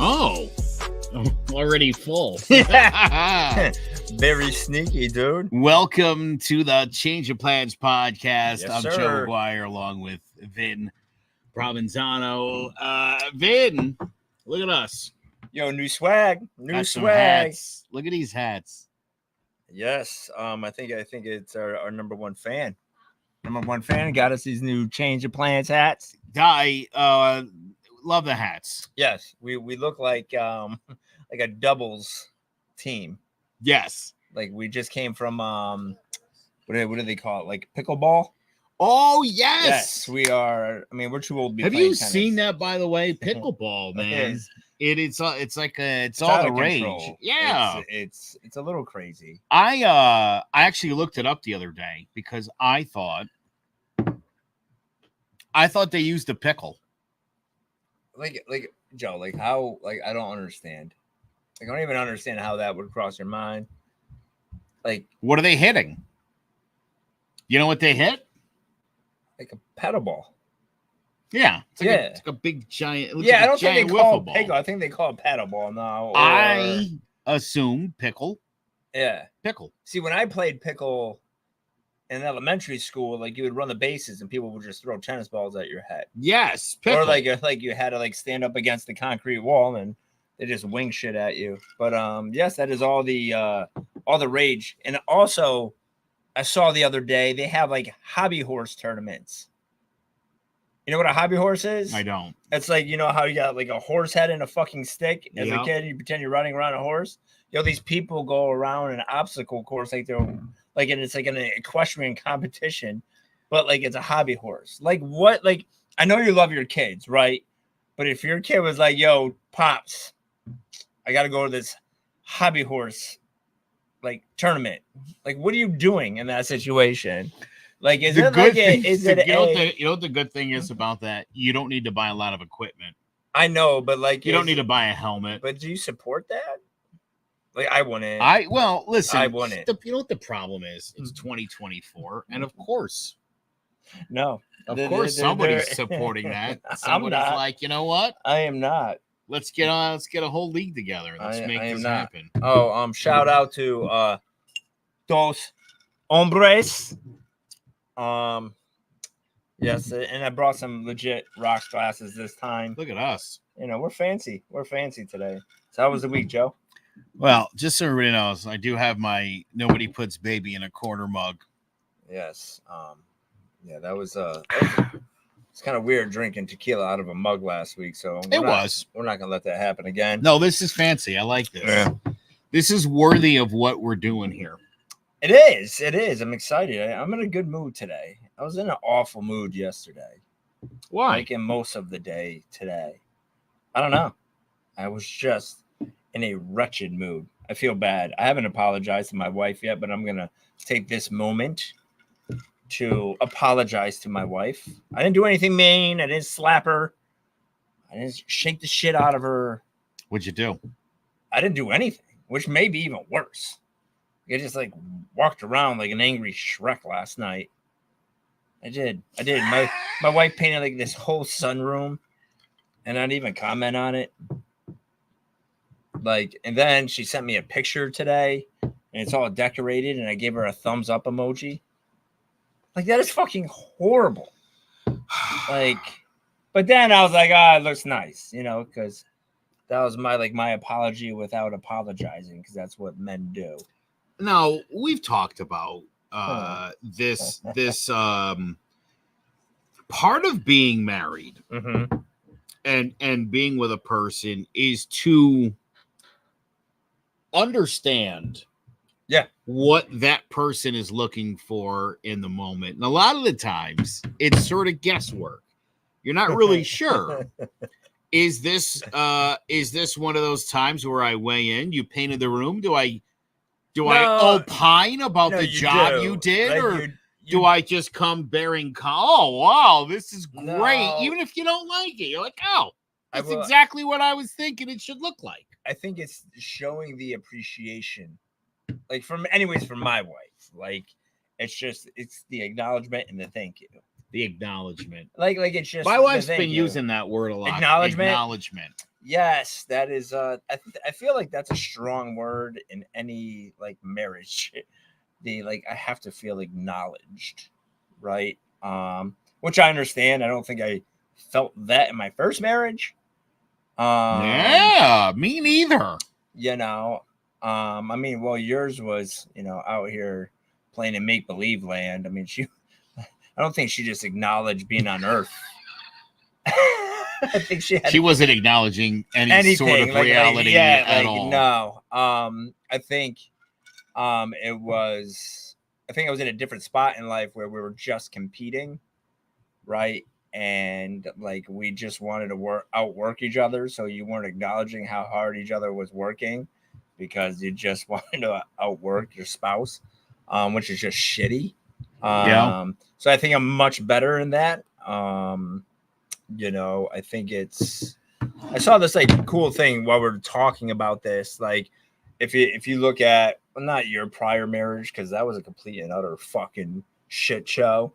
Oh, already full. Very sneaky, dude. Welcome to the Change of Plans podcast. Yes, I'm sir. Joe McGuire along with Vin Provenzano. Vin, look at us. Yo, new swag. Got some hats. Look at these hats. Yes. I think it's our number one fan. Number one fan got us these new Change of Plans hats. I love the hats. Yes, we look like a doubles team. Yes. Like we just came from what do they call it? Like pickleball? Oh, yes. Yes, we are. I mean, we're too old to be Have playing you tennis. seen that, by the way? Pickleball, man. It's all the rage. Control. Yeah. It's a little crazy. I actually looked it up the other day because I thought they used a pickle. Like Joe, like how, like I don't understand. Like I don't even understand how that would cross your mind. Like What are they hitting? You know what they hit? a paddle ball. Yeah. It's like Yeah. it's like a big giant. It looks Yeah, like I a don't think giant they call wiffle it ball. pickle. I think they call it paddle ball now. Or, I assume pickle. yeah. Pickle. See, when I played pickle in elementary school, like you would run the bases and people would just throw tennis balls at your head. Yes. Pickle. Or like you had to like stand up against the concrete wall and they just wing shit at you. But yes, that is all the rage. And also I saw the other day they have like hobby horse tournaments. You know what a hobby horse is? I don't. It's like, you know how you got like a horse head and a fucking stick as a Yep. kid, and you pretend you're riding around a horse. Yo, these people go around an obstacle course like they're like, and it's like an equestrian competition, but like it's a hobby horse. Like what? Like I know you love your kids, right? But if your kid was like, "Yo, pops, I got to go to this hobby horse like tournament," like what are you doing in that situation? Like, is it like you know what the good thing is about that? You don't need to buy a lot of equipment. I know, but like You don't need to buy a helmet. But do you support that? Like, I wouldn't. Listen. I wouldn't. You know what the problem is? It's 2024, and of course, No. somebody's supporting that. Somebody's like, you know what? I am not. Let's get a whole league together. Let's make this happen. Oh, shout out to Dos Hombres. Yes, and I brought some legit rocks glasses this time. Look at us. You know, we're fancy. We're fancy today. So how was the week, Joe? Well, just so everybody knows, I do have my Nobody Puts Baby in a Corner mug. Yes. Yeah, that was it's kind of weird drinking tequila out of a mug last week. So we're not gonna let that happen again. No, this is fancy. I like this. Yeah. This is worthy of what we're doing here. It is. It is. I'm excited. I'm in a good mood today. I was in an awful mood yesterday. Why? Like in most of the day today. I don't know. I was just in a wretched mood. I feel bad. I haven't apologized to my wife yet, but I'm going to take this moment to apologize to my wife. I didn't do anything mean. I didn't slap her. I didn't shake the shit out of her. What'd you do? I didn't do anything, which may be even worse. I just like walked around like an angry Shrek last night. I did. My wife painted like this whole sunroom and I didn't even comment on it. Like, and then she sent me a picture today and it's all decorated and I gave her a thumbs up emoji. Like, that is fucking horrible. Like, but then I was like, it looks nice, you know, because that was my apology without apologizing, because that's what men do. No, we've talked about this part of being married and being with a person is to understand what that person is looking for in the moment. And a lot of the times it's sort of guesswork. You're not really sure. Is this one of those times where I weigh in? You painted the room? Do I opine about the job you did, like or do I just come bearing? Oh, wow, this is great. No. Even if you don't like it, you're like, oh, that's exactly what I was thinking it should look like. I think it's showing the appreciation, like from my wife. Like it's the acknowledgement and the thank you, The acknowledgement. Like it's just My wife's been thank you. using that word a lot. Acknowledgement. Acknowledgement. Yes, that is. I feel like that's a strong word in any like marriage. I have to feel acknowledged, right? Which I understand. I don't think I felt that in my first marriage. Yeah, me neither. You know, I mean, well, yours was, out here playing in make believe land. I mean, I don't think she just acknowledged being on Earth. I think she wasn't acknowledging anything, sort of reality at all. No. I think it was I think I was in a different spot in life where we were just competing, right? And like we just wanted to outwork each other, so you weren't acknowledging how hard each other was working because you just wanted to outwork your spouse, which is just shitty. So I think I'm much better in that. I think I saw this like cool thing while we're talking about this. Like if you look at not your prior marriage, because that was a complete and utter fucking shit show.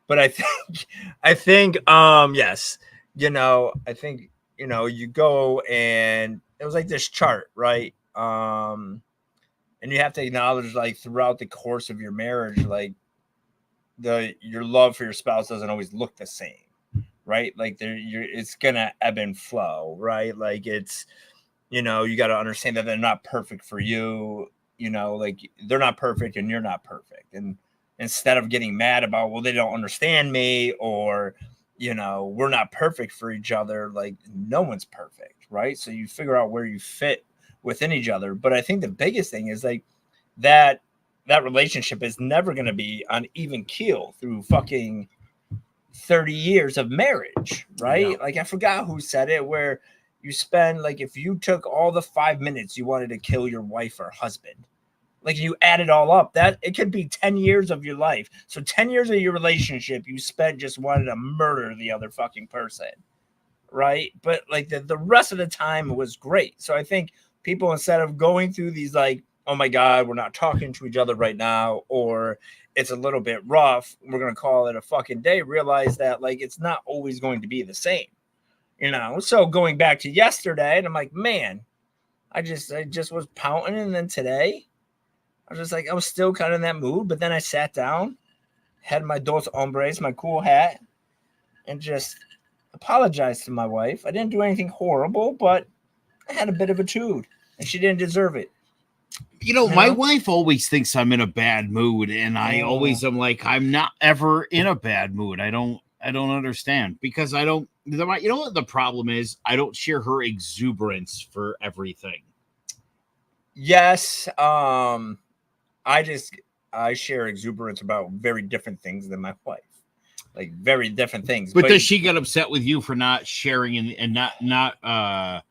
But I think yes, I think you go and it was like this chart, right? And you have to acknowledge like throughout the course of your marriage, like your love for your spouse doesn't always look the same, right? Like it's gonna ebb and flow, right? Like it's you got to understand that they're not perfect for you, like they're not perfect and you're not perfect. And instead of getting mad about, well, they don't understand me, or we're not perfect for each other, like no one's perfect, right? So you figure out where you fit within each other. But I think the biggest thing is like that relationship is never going to be on even keel through fucking 30 years of marriage, right? Yeah. Like I forgot who said it, where you spend, like, if you took all the 5 minutes you wanted to kill your wife or husband, like you add it all up, that it could be 10 years of your life. So 10 years of your relationship you spent just wanting to murder the other fucking person, right? But like the rest of the time was great. So I think people, instead of going through these like, oh my God, we're not talking to each other right now, or it's a little bit rough, we're going to call it a fucking day, realize that like it's not always going to be the same. So going back to yesterday, and I'm like, man, I just was pouting, and then today, I was just like, I was still kind of in that mood, but then I sat down, had my dos hombres, my cool hat, and just apologized to my wife. I didn't do anything horrible, but I had a bit of a tude, and she didn't deserve it. My wife always thinks I'm in a bad mood, and I always am like, I'm not ever in a bad mood. I don't understand, because I don't. What the problem is? I don't share her exuberance for everything. Yes, I share exuberance about very different things than my wife, like very different things. But does she get upset with you for not sharing and not?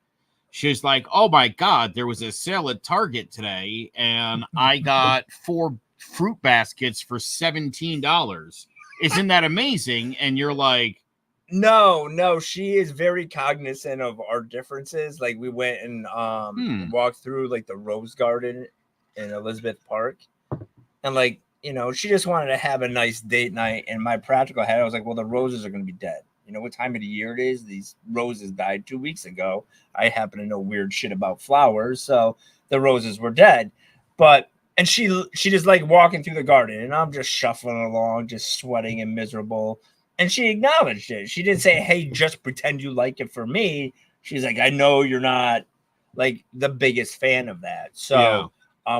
She's like, oh my God, there was a sale at Target today, and I got 4 fruit baskets for $17. Isn't that amazing? And you're like, no, she is very cognizant of our differences. Like we went and walked through like the Rose Garden in Elizabeth Park, and like she just wanted to have a nice date night. And my practical head, I was like, well, the roses are going to be dead. You know what time of the year it is? These roses died 2 weeks ago. I happen to know weird shit about flowers, so the roses were dead. And she just like walking through the garden, and I'm just shuffling along, just sweating and miserable. And she acknowledged it. She didn't say, hey, just pretend you like it for me. She's like, I know you're not like the biggest fan of that. So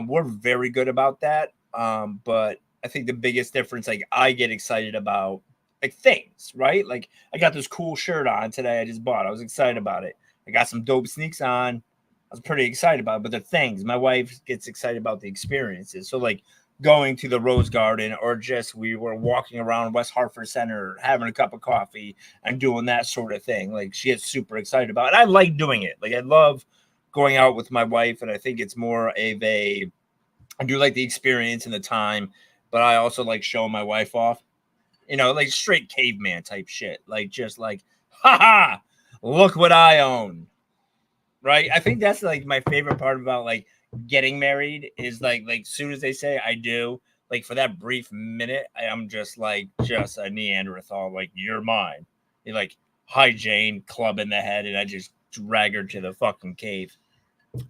we're very good about that. But I think the biggest difference, like I get excited about like things, right? Like I got this cool shirt on today I just bought. I was excited about it. I got some dope sneaks on. I was pretty excited about it. But the things, my wife gets excited about the experiences. So like going to the Rose Garden, or just we were walking around West Hartford Center, having a cup of coffee and doing that sort of thing. Like she gets super excited about it. And I like doing it. Like I love going out with my wife, and I think it's more of I do like the experience and the time, but I also like showing my wife off, like straight caveman type shit. Like just like, haha, look what I own. Right. I think that's like my favorite part about like getting married is like soon as they say I do, like for that brief minute, I'm just like a Neanderthal. Like, you're mine. You're like, hi Jane, club in the head, and I just drag her to the fucking cave.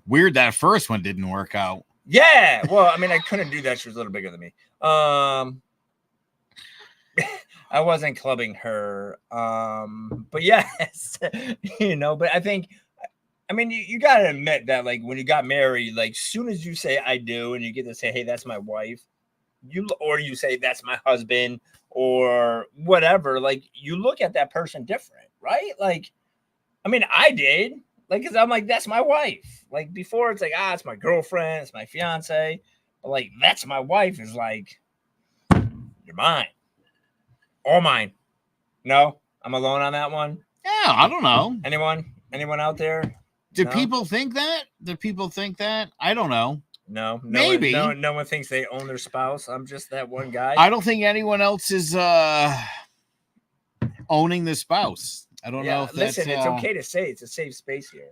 Weird that first one didn't work out. Yeah, well, I mean, I couldn't do that. She was a little bigger than me. I wasn't clubbing her. But yes, but I think, I mean, you got to admit that, like, when you got married, like, soon as you say I do, and you get to say, hey, that's my wife, or you say that's my husband, or whatever, like, you look at that person different, right? Like, I mean, I did, like, because I'm like, that's my wife. Like, before, it's like, it's my girlfriend, it's my fiance, but like, that's my wife is like, you're mine. All mine. No, I'm alone on that one. Yeah, I don't know. Anyone out there? Do people think that? I don't know. No, maybe. No one thinks they own their spouse. I'm just that one guy. I don't think anyone else is owning the spouse. I don't know if listen, it's okay to say it's a safe space here.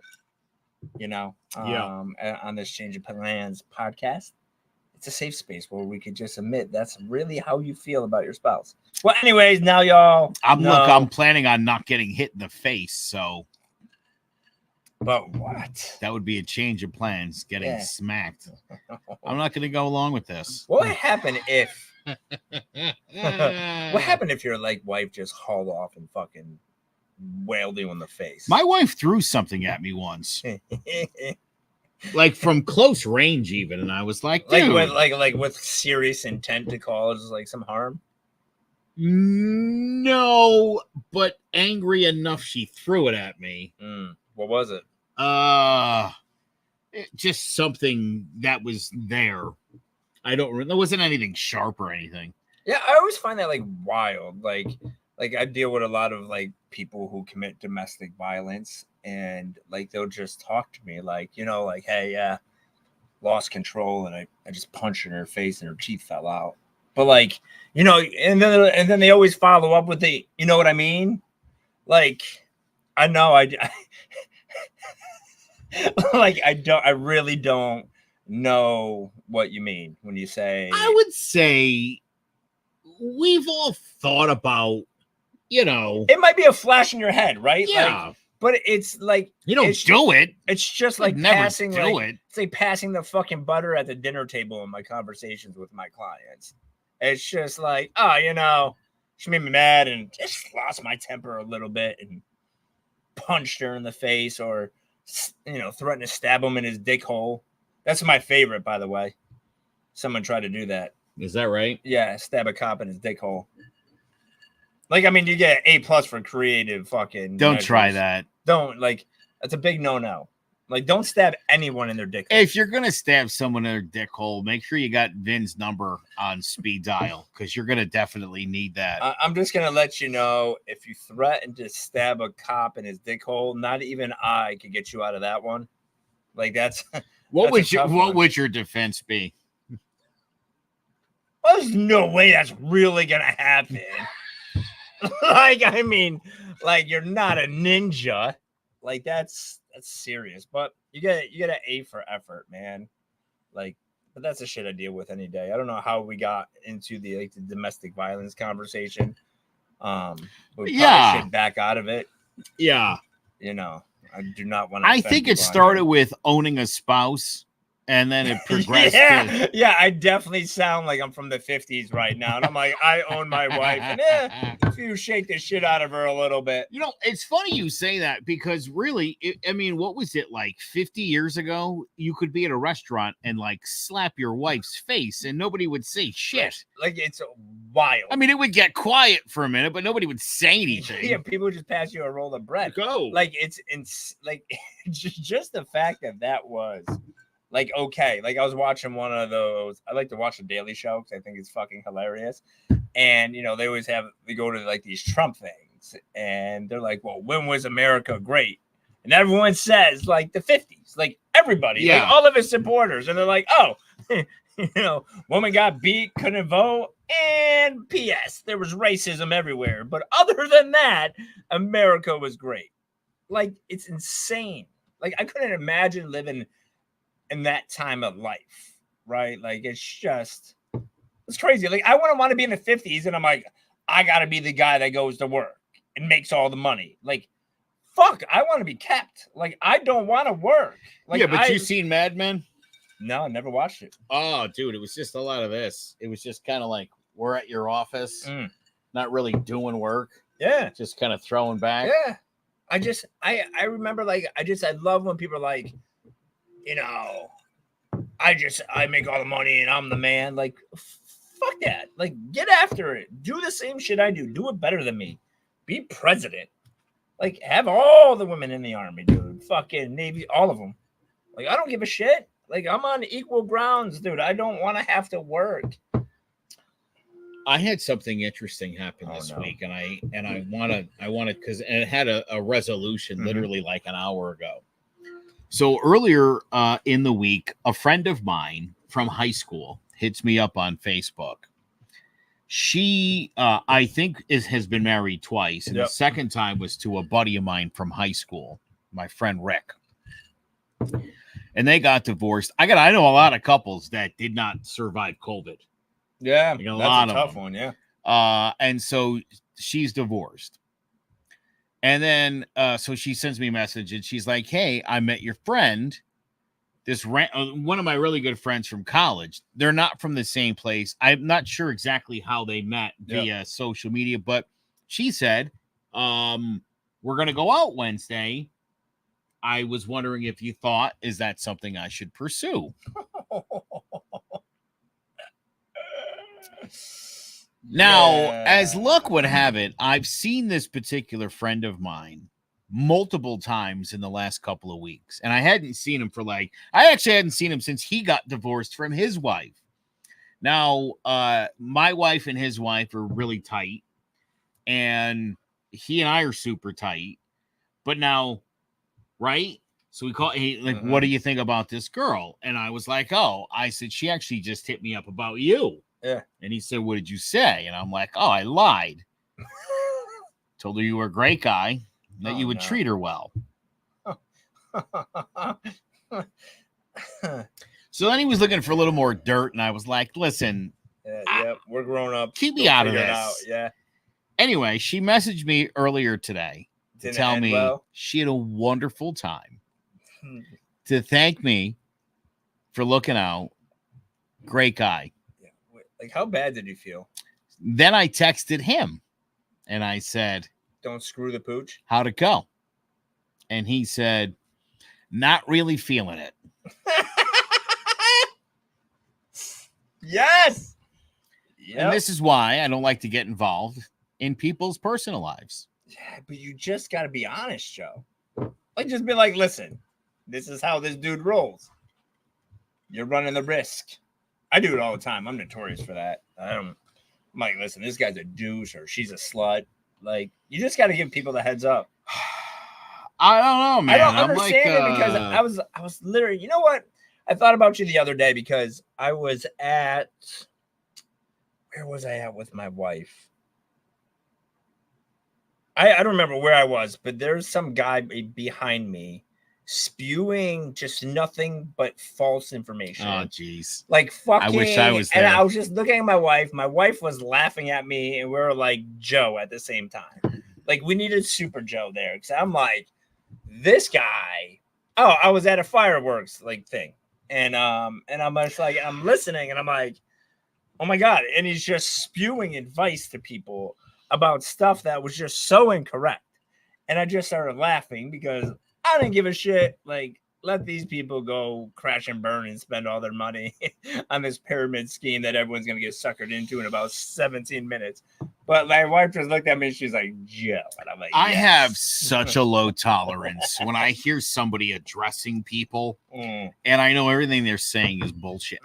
On this Change of Plans podcast. It's a safe space where we could just admit that's really how you feel about your spouse. Well, anyways, now y'all. I'm planning on not getting hit in the face, so. But what? That would be a change of plans, getting smacked. I'm not going to go along with this. What would happen if? What happened if your like wife just hauled off and fucking wailed you in the face? My wife threw something at me once. Like from close range, even, and I was like, dude. like with serious intent to cause like some harm. No, but angry enough, she threw it at me. What was it? Just something that was there. There wasn't anything sharp or anything. Yeah, I always find that like wild. Like I deal with a lot of like people who commit domestic violence, and like they'll just talk to me like, like, hey, lost control, and I just punched her in her face and her teeth fell out. But like, and then they always follow up with the, you know what I mean? Like, I know I like I really don't know what you mean when you say. I would say we've all thought about, it might be a flash in your head, right? Yeah. Like, but it's like you don't do it. It's just like never passing do it. It's like passing the fucking butter at the dinner table in my conversations with my clients. It's just like, she made me mad and just lost my temper a little bit and punched her in the face, or threatened to stab him in his dick hole. That's my favorite, by the way. Someone tried to do that. Is that right? Yeah, stab a cop in his dick hole. Like, I mean, you get A+ for creative fucking. Don't measures. try that. Don't, like, that's a big no-no. Like, don't stab anyone in their dick hole. If you're gonna stab someone in their dick hole, make sure you got Vin's number on speed dial, because you're gonna definitely need that. I'm just gonna let you know, if you threaten to stab a cop in his dick hole, not even I could get you out of that one. Like, that's what would your defense be? Well, there's no way that's really gonna happen. Like, I mean, like, you're not a ninja. Like, that's serious. But you get an A for effort, man. Like, but that's a shit I deal with any day. I don't know how we got into the domestic violence conversation. We probably should back out of it. Yeah. I do not want to. I think it started with owning a spouse, and then it progressed. Yeah, I definitely sound like I'm from the 50s right now. And I'm like, I own my wife. And if you shake the shit out of her a little bit. It's funny you say that, because really, what was it, like 50 years ago? You could be at a restaurant and like slap your wife's face and nobody would say shit. Like, it's wild. I mean, it would get quiet for a minute, but nobody would say anything. Yeah, people would just pass you a roll of bread. Go. Like, it's like just the fact that was like, okay. Like, I was watching one of those. I like to watch The Daily Show because I think it's fucking hilarious. And, they always they go to like these Trump things, and they're like, well, when was America great? And everyone says like the 50s, like everybody, like all of his supporters. And they're like, oh, woman got beat, couldn't vote. And P.S. there was racism everywhere. But other than that, America was great. Like, it's insane. Like, I couldn't imagine living in that time of life, right? Like, it's It's crazy. Like, I wouldn't want to be in the 50s, and I'm like, I got to be the guy that goes to work and makes all the money. Like, fuck, I want to be kept. Like, I don't want to work. Like, yeah, but you seen Mad Men? No, never watched it. Oh, dude, it was just a lot of this. It was just kind of like we're at your office, not really doing work. Yeah. Just kind of throwing back. Yeah. I remember, like, I love when people are like, you know, I make all the money and I'm the man. Like, fuck that. Like, get after it. Do the same shit I do. Do it better than me. Be president. Like, have all the women in the army, dude. Fucking Navy, all of them. Like, I don't give a shit. Like, I'm on equal grounds, dude. I don't want to have to work. I had something interesting happen this week, and I want to because it had a resolution literally like an hour ago. So earlier in the week, a friend of mine from high school hits me up on Facebook. She, I think, has been married twice, and the second time was to a buddy of mine from high school, my friend Rick. And they got divorced. I know a lot of couples that did not survive COVID. Yeah, like that's a tough one. Yeah. And so she's divorced. And then, so she sends me a message, and she's like, "Hey, I met your friend. One of my really good friends from college. They're not from the same place. I'm not sure exactly how they met via social media, but she said, we're going to go out Wednesday. I was wondering if you thought, is that something I should pursue?" Now, as luck would have it, I've seen this particular friend of mine multiple times in the last couple of weeks, and I hadn't seen him I actually hadn't seen him since he got divorced from his wife. Now, my wife and his wife are really tight, and he and I are super tight, but now, right? So we call what do you think about this girl? And I was like, I said, she actually just hit me up about you. Yeah. And he said, what did you say? And I'm like, I lied. Told her you were a great guy, that you would treat her well. So then he was looking for a little more dirt, and I was like, listen. We're grown up. Keep me out of this. Yeah. Anyway, she messaged me earlier today to tell me she had a wonderful time, to thank me for looking out. Great guy. Like, how bad did you feel? Then I texted him and I said, don't screw the pooch. How'd it go? And he said, not really feeling it. Yes. And this is why I don't like to get involved in people's personal lives. Yeah, but you just got to be honest, Joe. Like, just be like, listen, this is how this dude rolls. You're running the risk. I do it all the time. I'm notorious for that. I'm like, listen, this guy's a douche or she's a slut. Like, you just got to give people the heads up. I don't know, man. I don't understand it because I was literally, you know what? I thought about you the other day because I was at, where was I at with my wife? I don't remember where I was, but there's some guy behind me spewing just nothing but false information. Oh, jeez. Like, fucking. I wish I was there. And I was just looking at my wife. My wife was laughing at me, and we were like Joe at the same time. Like, we needed Super Joe there because I'm like, this guy. Oh, I was at a fireworks thing, and I'm just like, I'm listening, and I'm like, oh my god, and he's just spewing advice to people about stuff that was just so incorrect, and I just started laughing because I didn't give a shit. Like, let these people go crash and burn and spend all their money on this pyramid scheme that everyone's going to get suckered into in about 17 minutes. But my wife just looked at me and she's like, Joe. And I'm like, yes. I have such a low tolerance when I hear somebody addressing people and I know everything they're saying is bullshit.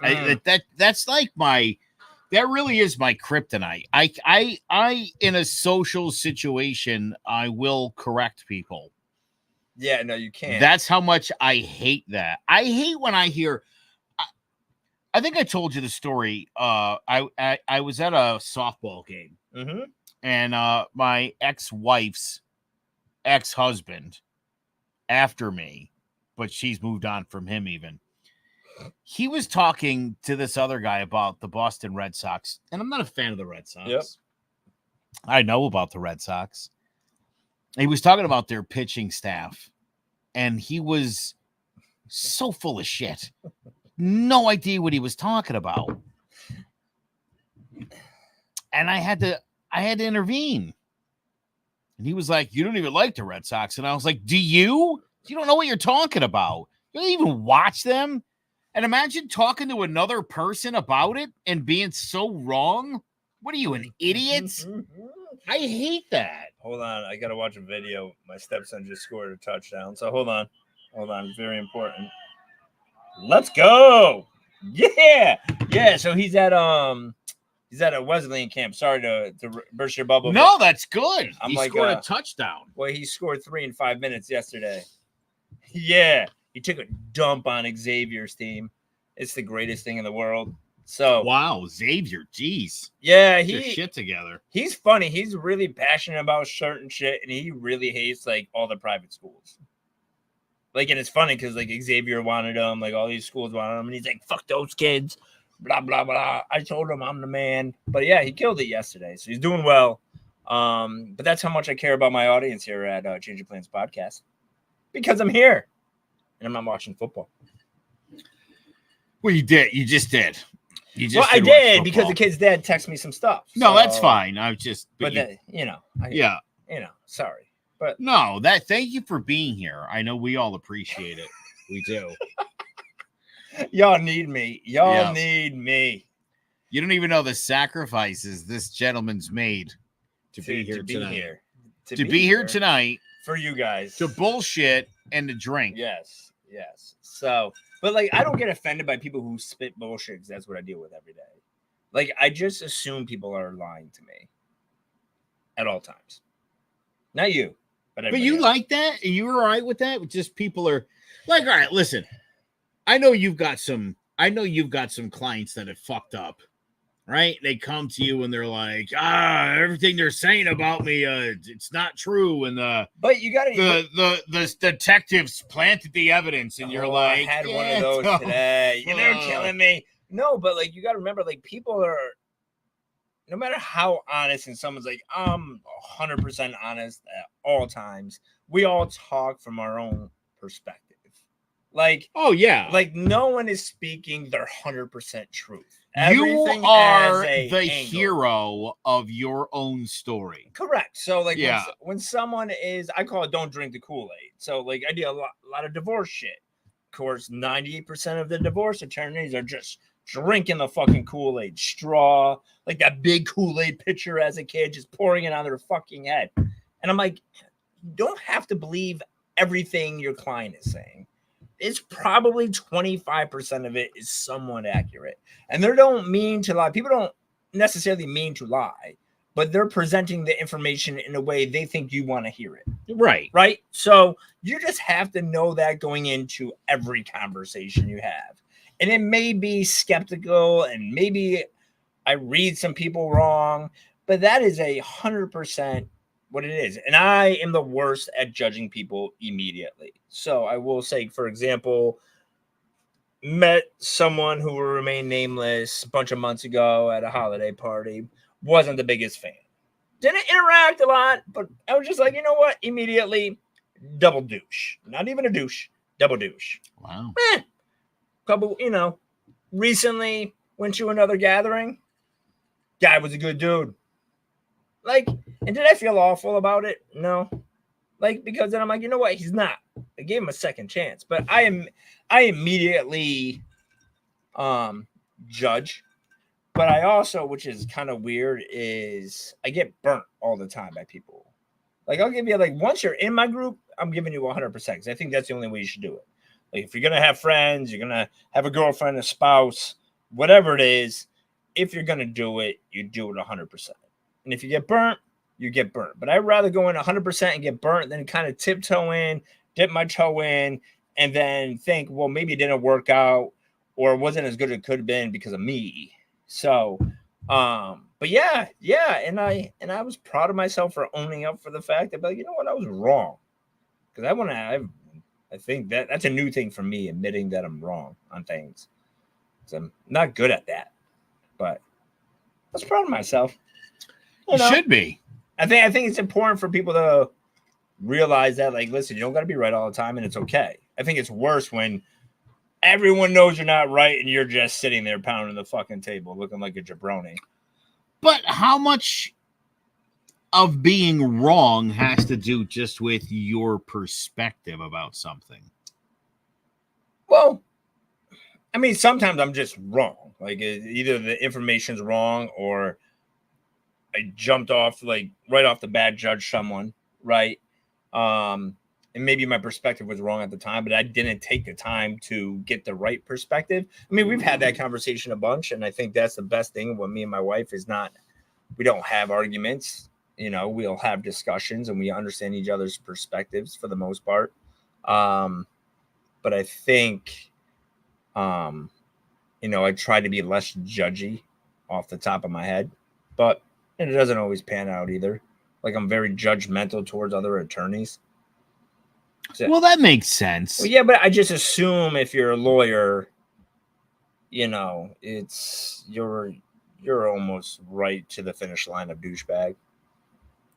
That's like that really is my kryptonite. I in a social situation, I will correct people. Yeah, no, you can't. That's how much I hate that. I hate when I hear. I think I told you the story. I was at a softball game, and my ex-wife's ex-husband, after me, but she's moved on from him even. he was talking to this other guy about the Boston Red Sox, and I'm not a fan of the Red Sox. Yep. I know about the Red Sox. He was talking about their pitching staff, and he was so full of shit. No idea what he was talking about. And I had to intervene. And he was like, "You don't even like the Red Sox." And I was like, "Do you? You don't know what you're talking about. You don't even watch them." And imagine talking to another person about it and being so wrong. What are you, an idiot? I hate that. Hold on, I gotta watch a video. My stepson just scored a touchdown. So hold on. It's very important. Let's go. Yeah. So he's at a Wesleyan camp. Sorry to burst your bubble. No, that's good. I'm he like, scored a touchdown. Well, he scored 3 in 5 minutes yesterday. Yeah. He took a dump on Xavier's team. It's the greatest thing in the world. So wow, Xavier, geez. Yeah, get your shit together. He's funny. He's really passionate about certain shit, and he really hates like all the private schools. Like, and it's funny because like Xavier wanted him, like all these schools wanted him, and he's like, "Fuck those kids." Blah blah blah. I told him I'm the man. But yeah, he killed it yesterday, so he's doing well. But that's how much I care about my audience here at Change Your Plans podcast, because I'm here and I'm not watching football. Well, you did. You just did. I did because the kid's dad texted me some stuff. No, that's fine. I was just, sorry, but no, thank you for being here. I know we all appreciate it. We do. Y'all need me. Need me. You don't even know the sacrifices this gentleman's made to be here tonight. To be here tonight for you guys. To bullshit and to drink. Yes. So, but like, I don't get offended by people who spit bullshit because that's what I deal with every day. Like, I just assume people are lying to me at all times. Not you, but you else. Like that? Are you all right with that? Just people are like, all right, listen. I know you've got some clients that have fucked up, right? They come to you and they're like, everything they're saying about me, it's not true. And but you got the detectives planted the evidence, and you're like, I had one of those today. They're killing me. No, but like, you got to remember, like, people are, no matter how honest, and someone's like, I'm 100% honest at all times. We all talk from our own perspective. Like, oh yeah, like no one is speaking their 100% truth. Everything you are the hero of your own story. Correct. So like, when someone is, I call it "don't drink the Kool-Aid." So like, I do a lot of divorce shit. Of course, 98% of the divorce attorneys are just drinking the fucking Kool-Aid straw, like that big Kool-Aid pitcher as a kid, just pouring it on their fucking head. And I'm like, you don't have to believe everything your client is saying. It's probably 25% of it is somewhat accurate. And they don't mean to lie. People don't necessarily mean to lie, but they're presenting the information in a way they think you want to hear it. Right. So you just have to know that going into every conversation you have. And it may be skeptical, and maybe I read some people wrong, but that is 100% what it is. And I am the worst at judging people immediately. So I will say, for example, met someone who will remain nameless a bunch of months ago at a holiday party. Wasn't the biggest fan. Didn't interact a lot, but I was just like, you know what? Immediately, double douche. Not even a douche, double douche. Wow. Couple, recently went to another gathering. Guy was a good dude. Like, and did I feel awful about it? No. Like, because then I'm like, you know what? He's not. I gave him a second chance. But I immediately judge. But I also, which is kind of weird, is I get burnt all the time by people. Like, I'll give you, like, once you're in my group, I'm giving you 100% because I think that's the only way you should do it. Like, if you're going to have friends, you're going to have a girlfriend, a spouse, whatever it is, if you're going to do it, you do it 100%. And if you get burnt, you get burnt. But I'd rather go in 100% and get burnt than kind of tiptoe in, dip my toe in, and then think, well, maybe it didn't work out or it wasn't as good as it could have been because of me. So, but yeah. And I was proud of myself for owning up for the fact that, like, you know what, I was wrong. Because I I think that's a new thing for me, admitting that I'm wrong on things. So I'm not good at that, but I was proud of myself. You should be. I think it's important for people to realize that, like, listen, you don't got to be right all the time, and it's okay. I think it's worse when everyone knows you're not right and you're just sitting there pounding the fucking table looking like a jabroni. But how much of being wrong has to do just with your perspective about something? Well, I mean, sometimes I'm just wrong. Like, either the information's wrong or I jumped off, like, right off the bat, judged someone, right? And maybe my perspective was wrong at the time, but I didn't take the time to get the right perspective. I mean, we've had that conversation a bunch, and I think that's the best thing with me and my wife is we don't have arguments. You know, we'll have discussions and we understand each other's perspectives for the most part. But I think, you know, I try to be less judgy off the top of my head, but it doesn't always pan out either. Like, I'm very judgmental towards other attorneys. So, well, that makes sense. Well, yeah, but I just assume if you're a lawyer, you know, you're almost right to the finish line of douchebag,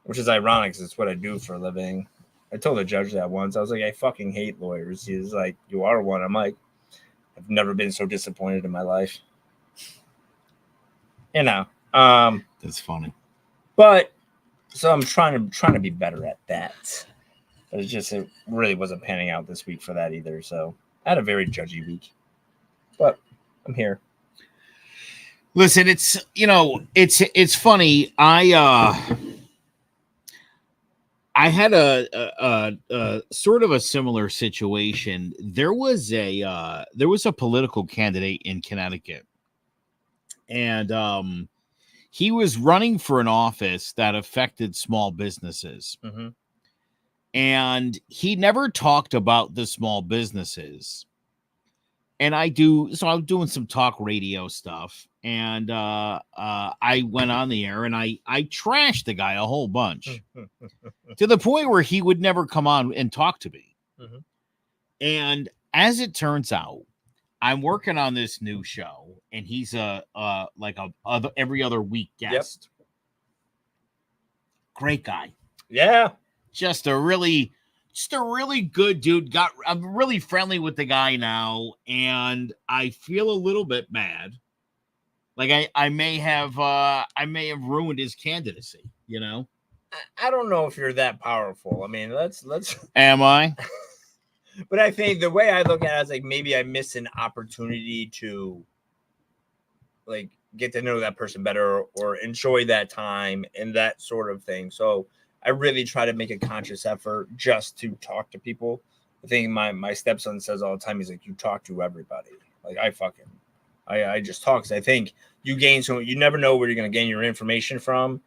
which is ironic because it's what I do for a living. I told the judge that once. I was like, I fucking hate lawyers. He was like, you are one. I'm like, I've never been so disappointed in my life. You know, that's funny. But so I'm trying to be better at that. It really wasn't panning out this week for that either. So I had a very judgy week, but I'm here. Listen, it's, you know, it's funny. I had a sort of a similar situation. There was a political candidate in Connecticut, and he was running for an office that affected small businesses. Mm-hmm. And he never talked about the small businesses. And I'm doing some talk radio stuff. And I went on the air and I trashed the guy a whole bunch to the point where he would never come on and talk to me. Mm-hmm. And as it turns out, I'm working on this new show and he's every other week guest. Yep. Great guy. Yeah. Just a really good dude. I'm really friendly with the guy now, and I feel a little bit bad. Like I may have ruined his candidacy, you know? I don't know if you're that powerful. I mean, let's Am I? But I think the way I look at it is like maybe I missed an opportunity to like get to know that person better or enjoy that time and that sort of thing. So I really try to make a conscious effort just to talk to people. I think my stepson says all the time, he's like, you talk to everybody. Like I just talk because I think you never know where you're going to gain your information from.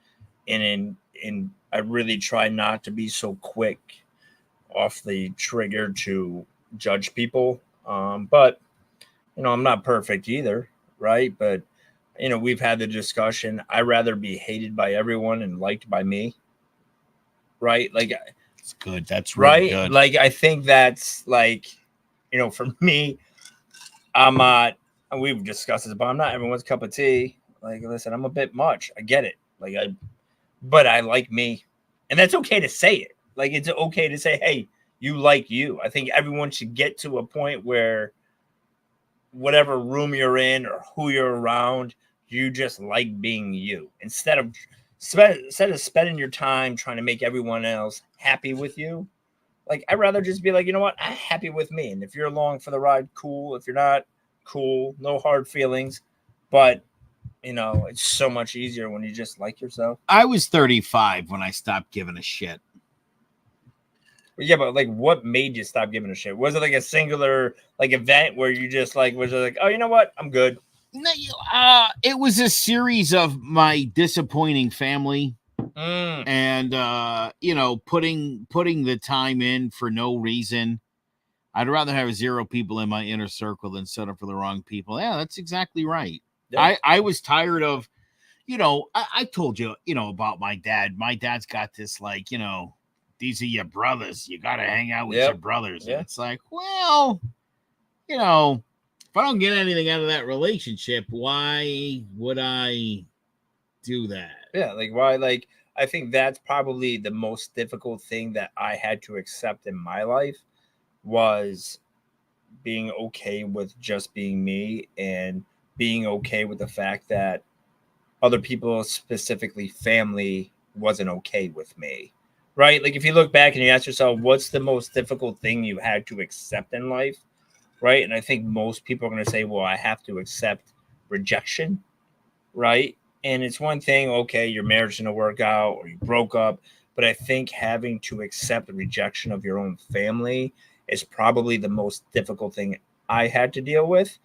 And I really try not to be so quick off the trigger to judge people. But, you know, I'm not perfect either. Right. But, you know, we've had the discussion. I'd rather be hated by everyone and liked by me. Right. Like, it's good. That's really right. Good. Like, I think that's like, you know, for me, I'm not, and we've discussed this, but I'm not everyone's cup of tea. Like, listen, I'm a bit much. I get it. But I like me. And that's okay to say it. Like, it's okay to say, hey, you like you. I think everyone should get to a point where whatever room you're in or who you're around, you just like being you. Instead of spending your time trying to make everyone else happy with you, like, I'd rather just be like, you know what, I'm happy with me. And if you're along for the ride, cool. If you're not, cool. No hard feelings. But, you know, it's so much easier when you just like yourself. I was 35 when I stopped giving a shit. Yeah, but like, what made you stop giving a shit? Was it like a singular like event where you just like was like, oh, you know what, I'm good? No, it was a series of my disappointing family, and you know, putting the time in for no reason. I'd rather have 0 people in my inner circle than set up for the wrong people. Yeah, that's exactly right. Yeah. I was tired of, you know, I told you, you know, about my dad. My dad's got this, like, you know, these are your brothers. You got to hang out with Yep. your brothers. Yeah. And it's like, well, you know, if I don't get anything out of that relationship, why would I do that? Yeah, like why? Like I think that's probably the most difficult thing that I had to accept in my life was being okay with just being me and being okay with the fact that other people, specifically family, wasn't okay with me. Right? Like if you look back and you ask yourself, what's the most difficult thing you had to accept in life? Right? And I think most people are going to say, well, I have to accept rejection. Right? And it's one thing, okay, your marriage didn't work out or you broke up. But I think having to accept the rejection of your own family is probably the most difficult thing I had to deal with.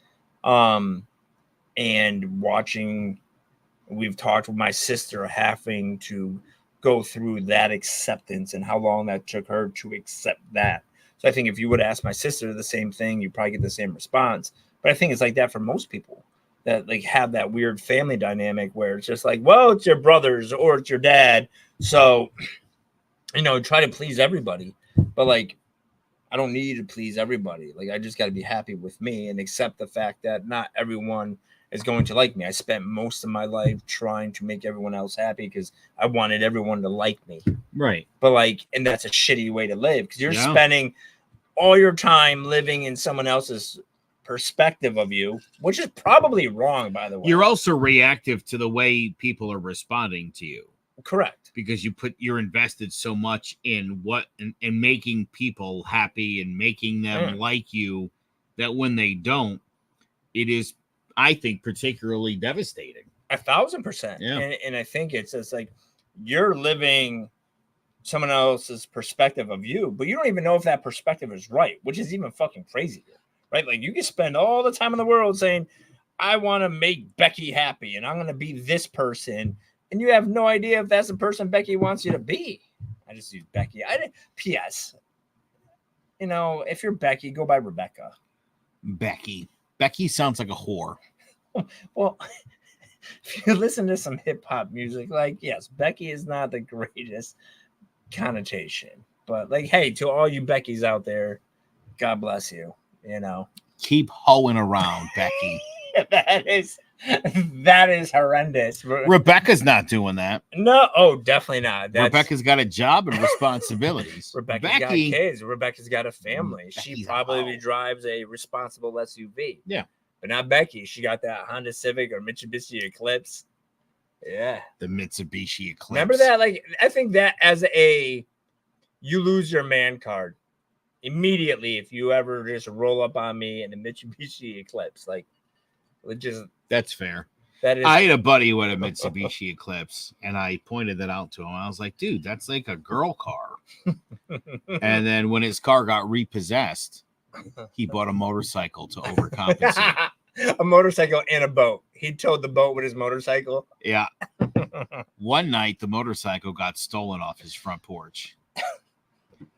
And watching, we've talked with my sister having to go through that acceptance and how long that took her to accept that. So I think if you would ask my sister the same thing, you probably get the same response. But I think it's like that for most people that like have that weird family dynamic where it's just like, well, it's your brothers or it's your dad. So, try to please everybody. But like, I don't need to please everybody. Like, I just got to be happy with me and accept the fact that not everyone is going to like me. I spent most of my life trying to make everyone else happy because I wanted everyone to like me. Right. But like, and that's a shitty way to live because you're spending all your time living in someone else's perspective of you, which is probably wrong, by the way. You're also reactive to the way people are responding to you. Correct. Because you're invested so much in in making people happy and making them like you that when they don't, it is, I think, particularly devastating. 1,000%. Yeah. And I think it's just like you're living someone else's perspective of you, but you don't even know if that perspective is right, which is even fucking crazy, right? Like you can spend all the time in the world saying, I want to make Becky happy and I'm going to be this person. And you have no idea if that's the person Becky wants you to be. I just use Becky. P.S. If you're Becky, go by Rebecca. Becky. Becky sounds like a whore. Well, if you listen to some hip hop music, like, yes, Becky is not the greatest connotation. But like, hey, to all you Beckys out there, God bless you. Keep hoeing around, Becky. That is horrendous. Rebecca's not doing that. No, definitely not. Rebecca's got a job and responsibilities. Rebecca's got kids. Rebecca's got a family. Becky's she probably drives a responsible SUV. Yeah. But not Becky. She got that Honda Civic or Mitsubishi Eclipse. Yeah. The Mitsubishi Eclipse. Remember that? Like, I think that you lose your man card immediately if you ever just roll up on me in a Mitsubishi Eclipse. Like, that's fair. That is. I had a buddy with a Mitsubishi Eclipse, and I pointed that out to him. I was like, dude, that's like a girl car. And then when his car got repossessed, he bought a motorcycle to overcompensate. A motorcycle and a boat. He towed the boat with his motorcycle. Yeah. One night, the motorcycle got stolen off his front porch.